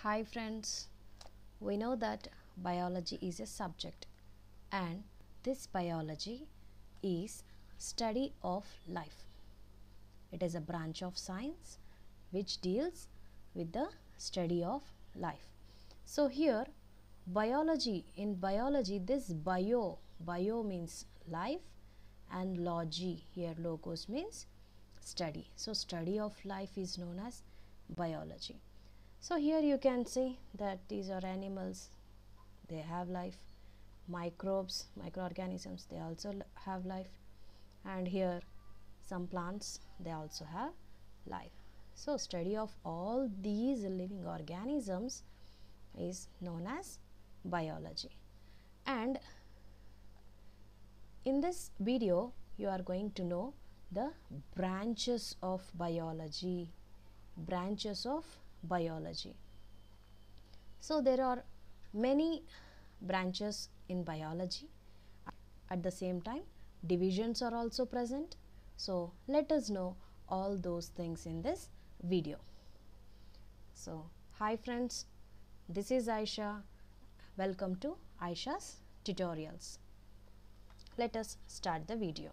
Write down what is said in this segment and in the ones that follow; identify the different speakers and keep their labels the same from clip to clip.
Speaker 1: Hi friends, we know that biology is a subject and this biology is study of life. It is a branch of science which deals with the study of life. So here in biology this bio means life and logy, here logos means study. So study of life is known as biology. So here you can see that these are animals, they have life, microbes, microorganisms, they also have life, and here some plants, they also have life. So study of all these living organisms is known as biology. And in this video you are going to know the branches of biology. So there are many branches in biology. At the same time, divisions are also present. So let us know all those things in this video. So hi friends, this is Aisha. Welcome to Aisha's tutorials. Let us start the video.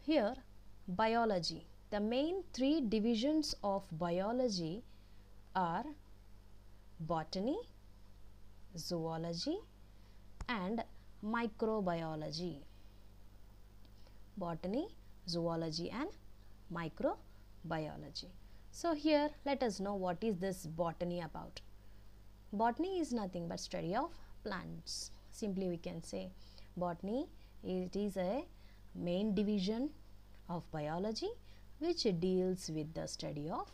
Speaker 1: Here biology. The main three divisions of biology are botany, zoology and microbiology. Botany, zoology and microbiology. So here let us know what is this botany about. Botany is nothing but study of plants. Simply we can say botany, it is a main division of biology which deals with the study of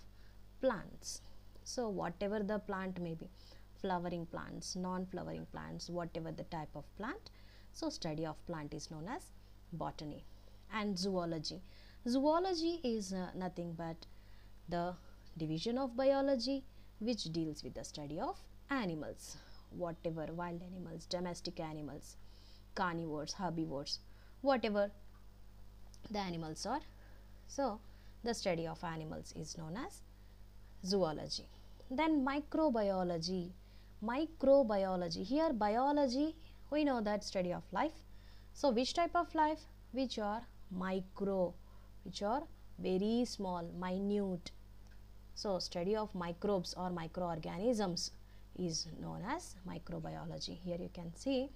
Speaker 1: plants. So whatever the plant may be, flowering plants, non-flowering plants, whatever the type of plant, so study of plant is known as botany. And zoology. Zoology is nothing but the division of biology which deals with the study of animals, whatever wild animals, domestic animals, carnivores, herbivores, whatever the animals are. So the study of animals is known as zoology. Then microbiology. Here biology, we know that study of life. So which type of life? Which are micro, which are very small, minute. So study of microbes or microorganisms is known as microbiology. Here you can see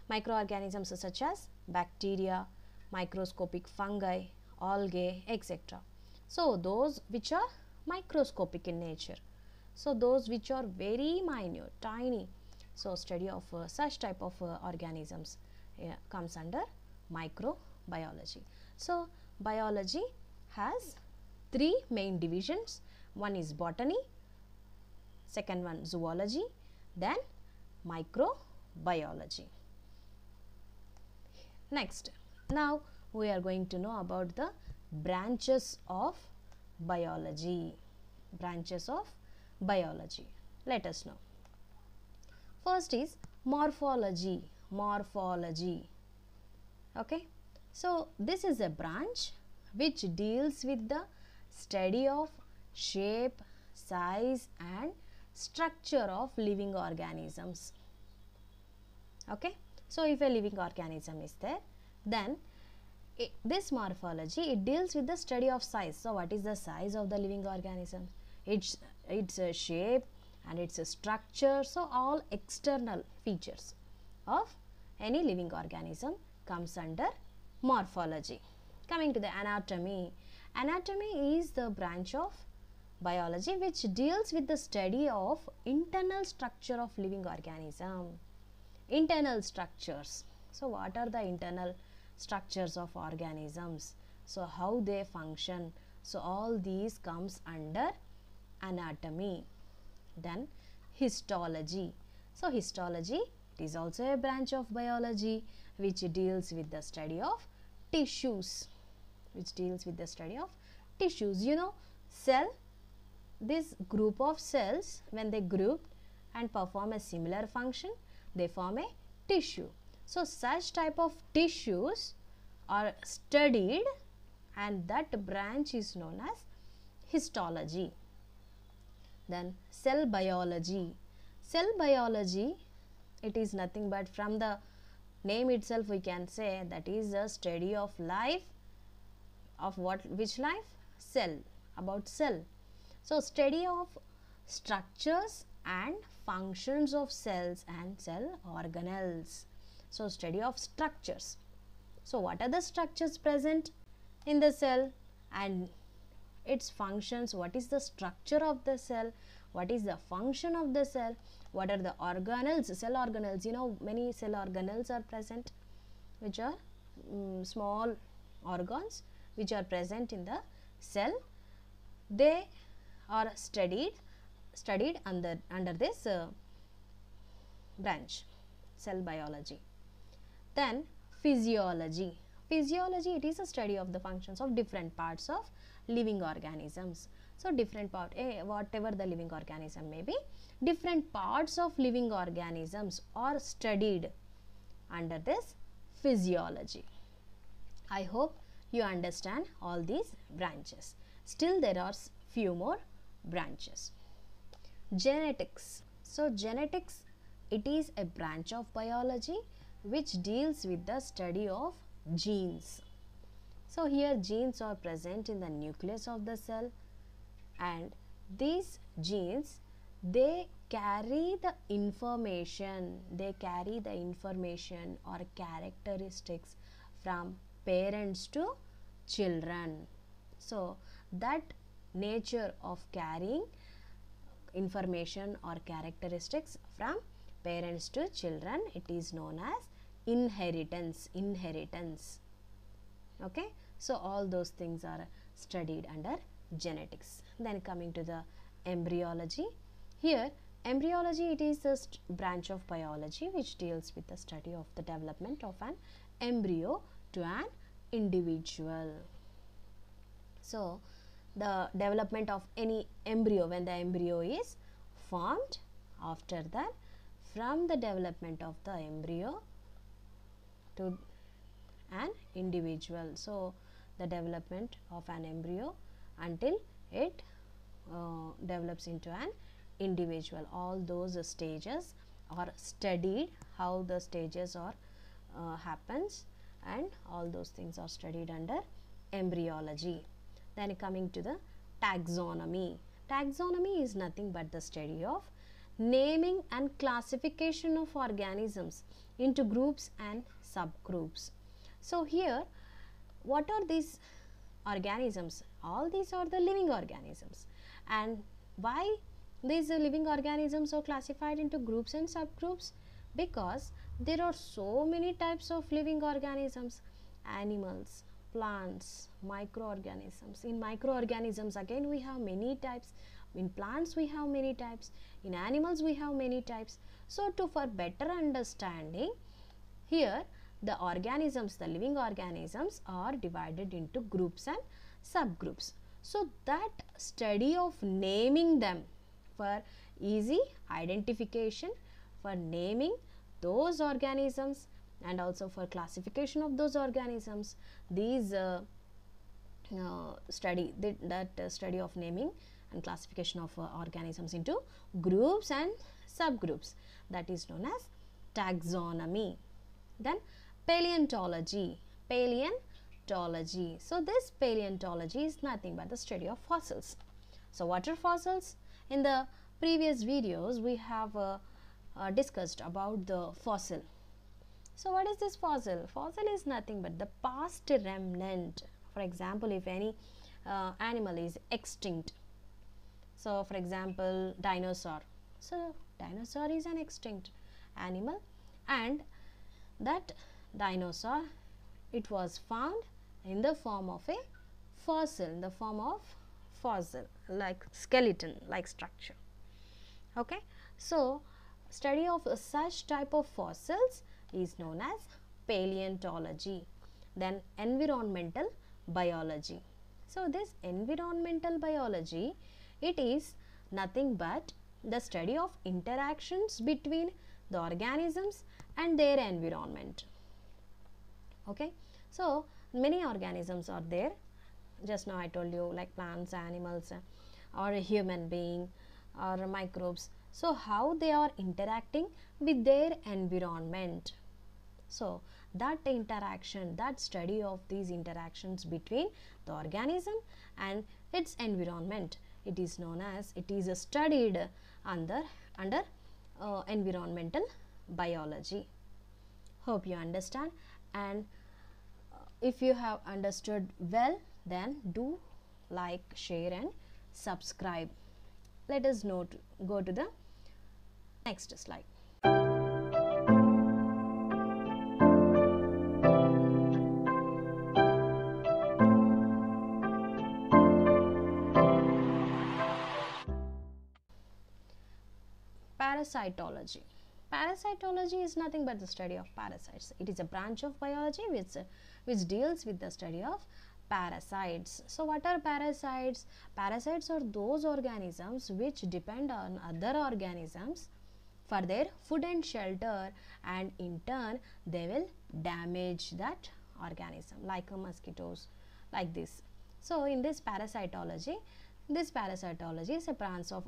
Speaker 1: microorganisms such as bacteria, microscopic fungi, algae, etc. So those which are microscopic in nature. So those which are very minute, tiny. So study of such type of organisms comes under microbiology. So biology has three main divisions. One is botany, second one zoology, then microbiology. Next, now we are going to know about the branches of biology. Let us know. First is morphology. Okay, so this is a branch which deals with the study of shape, size and structure of living organisms. Okay, so if a living organism is there, then this morphology, it deals with the study of size. So what is the size of the living organism? Its shape and its structure. So all external features of any living organism comes under morphology. Coming to the anatomy. Anatomy is the branch of biology which deals with the study of internal structure of living organism. Internal structures. So what are the internal structures of organisms? So how they function? So all these comes under anatomy. Then histology. So histology, it is also a branch of biology which deals with the study of tissues. You know, cell, this group of cells, when they group and perform a similar function, they form a tissue. So such type of tissues are studied and that branch is known as histology. Then cell biology. Cell biology, it is nothing but, from the name itself we can say that is a study of life. Of what? Which life? Cell. About cell. So study of structures and functions of cells and cell organelles. So study of structures. So what are the structures present in the cell and its functions? What is the structure of the cell? What is the function of the cell? What are the organelles? Cell organelles, you know, many cell organelles are present, which are small organs which are present in the cell. They are studied under this branch, cell biology. Then physiology. Physiology, it is a study of the functions of different parts of living organisms. So different part, whatever the living organism may be, different parts of living organisms are studied under this physiology. I hope you understand all these branches. Still there are few more branches. Genetics. So genetics, it is a branch of biology which deals with the study of genes. So here genes are present in the nucleus of the cell, and these genes, they carry the information or characteristics from parents to children. So that nature of carrying information or characteristics from parents to children, it is known as inheritance. Okay, so all those things are studied under genetics. Then coming to the embryology. Here embryology, it is a branch of biology which deals with the study of the development of an embryo to an individual. So the development of any embryo, when the embryo is formed, after that, from the development of the embryo to an individual. So the development of an embryo until it develops into an individual, all those stages are studied, how the stages are happens, and all those things are studied under embryology. Then coming to the taxonomy. Taxonomy is nothing but the study of naming and classification of organisms into groups and subgroups. So here, what are these organisms? All these are the living organisms. And why these living organisms are classified into groups and subgroups? Because there are so many types of living organisms: animals, plants, microorganisms. In microorganisms, again, we have many types. In plants, we have many types. In animals, we have many types. So for better understanding, here the organisms, the living organisms, are divided into groups and subgroups. So that study of naming them for easy identification, for naming those organisms, and also for classification of those organisms, these study of naming and classification of organisms into groups and subgroups, that is known as taxonomy. Then paleontology. So this paleontology is nothing but the study of fossils. So what are fossils? In the previous videos we have discussed about the fossil. So what is this fossil? Fossil is nothing but the past remnant. For example, if any animal is extinct, so for example dinosaur, so dinosaur is an extinct animal, and that dinosaur, it was found in the form of a fossil, like skeleton like structure. Okay, so study of such type of fossils is known as paleontology. Then environmental biology. So this environmental biology, it is nothing but the study of interactions between the organisms and their environment. Okay, so many organisms are there. Just now I told you, like plants, animals, or a human being, or microbes. So how they are interacting with their environment. So that interaction, that study of these interactions between the organism and its environment, it is known as, it is studied under environmental biology. Hope you understand, and if you have understood well, then do like, share and subscribe. Let us go to the next slide. Parasitology. Parasitology is nothing but the study of parasites. It is a branch of biology which deals with the study of parasites. So what are parasites? Parasites are those organisms which depend on other organisms for their food and shelter, and in turn they will damage that organism, like mosquitoes, like this. So in this parasitology is a branch of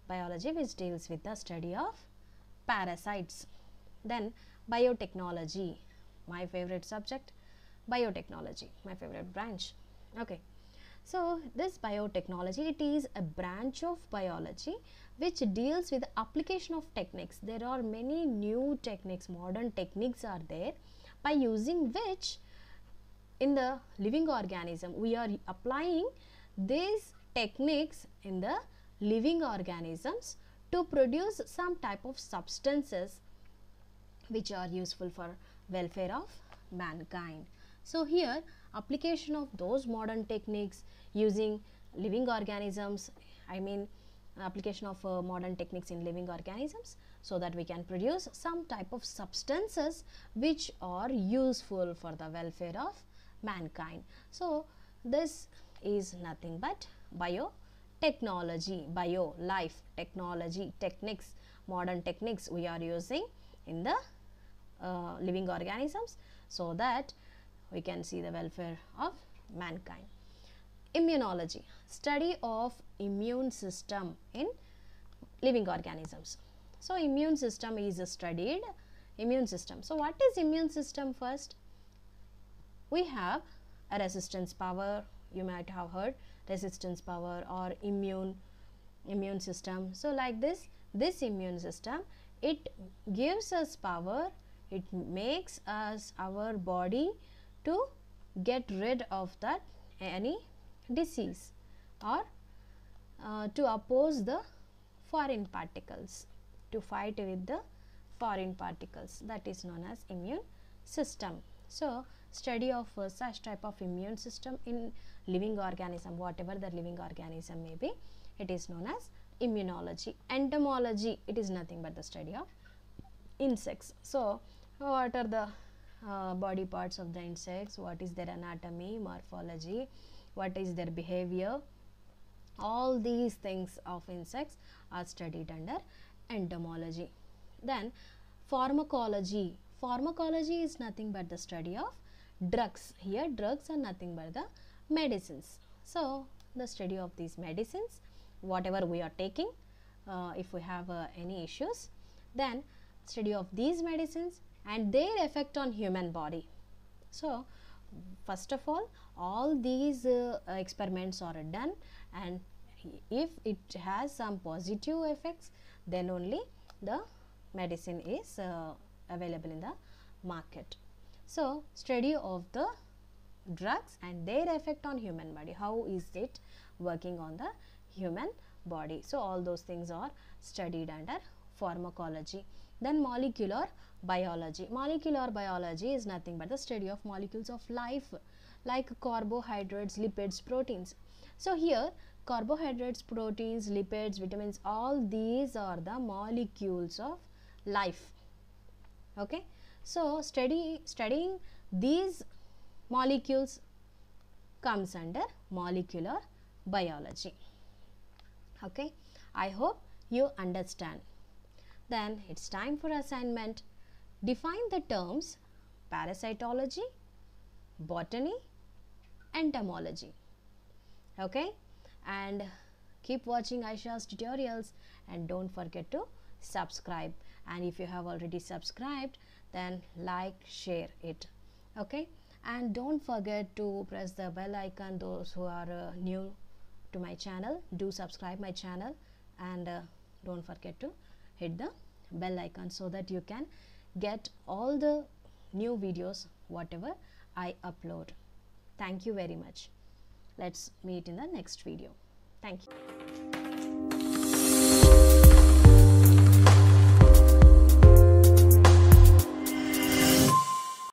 Speaker 1: biology which deals with the study of parasites. Then biotechnology, my favorite subject. Biotechnology, my favorite branch. Okay, so this biotechnology, it is a branch of biology which deals with the application of techniques. There are many new techniques, modern techniques are there, by using which in the living organism we are applying these techniques in the living organisms to produce some type of substances which are useful for welfare of mankind. So here application of those modern techniques using living organisms, I mean application of modern techniques in living organisms, so that we can produce some type of substances which are useful for the welfare of mankind. So this is nothing but biotechnology, bio, life, technology, techniques, modern techniques we are using in the living organisms, so that we can see the welfare of mankind. Immunology, study of immune system in living organisms. So immune system is studied. Immune system. So what is immune system? First, we have a resistance power. You might have heard resistance power or immune system. So like this immune system, it gives us power. It makes us, our body, to get rid of that any disease, or to oppose the foreign particles, to fight with the foreign particles. That is known as immune system. So study of such type of immune system in living organism, whatever the living organism may be, it is known as immunology. Entomology, it is nothing but the study of insects. So what are the body parts of the insects, what is their anatomy, morphology, what is their behavior, all these things of insects are studied under entomology. Then pharmacology. Pharmacology is nothing but the study of drugs. Here drugs are nothing but the medicines. So the study of these medicines, whatever we are taking, if we have any issues, then study of these medicines and their effect on human body. So first of all these experiments are done, and if it has some positive effects, then only the medicine is available in the market. So study of the drugs and their effect on human body, how is it working on the human body. So all those things are studied under pharmacology. Then molecular biology. Molecular biology is nothing but the study of molecules of life, like carbohydrates, lipids, proteins. So here carbohydrates, proteins, lipids, vitamins, all these are the molecules of life. Okay, so studying these molecules comes under molecular biology. Okay, I hope you understand. Then it's time for assignment. Define the terms parasitology, botany, entomology. Okay, and keep watching Aisha's tutorials and don't forget to subscribe. And if you have already subscribed, then like, share it. Okay, and don't forget to press the bell icon. Those who are new to my channel, do subscribe my channel, and don't forget to hit the bell icon so that you can get all the new videos whatever I upload. Thank you very much. Let's meet in the next video. Thank you.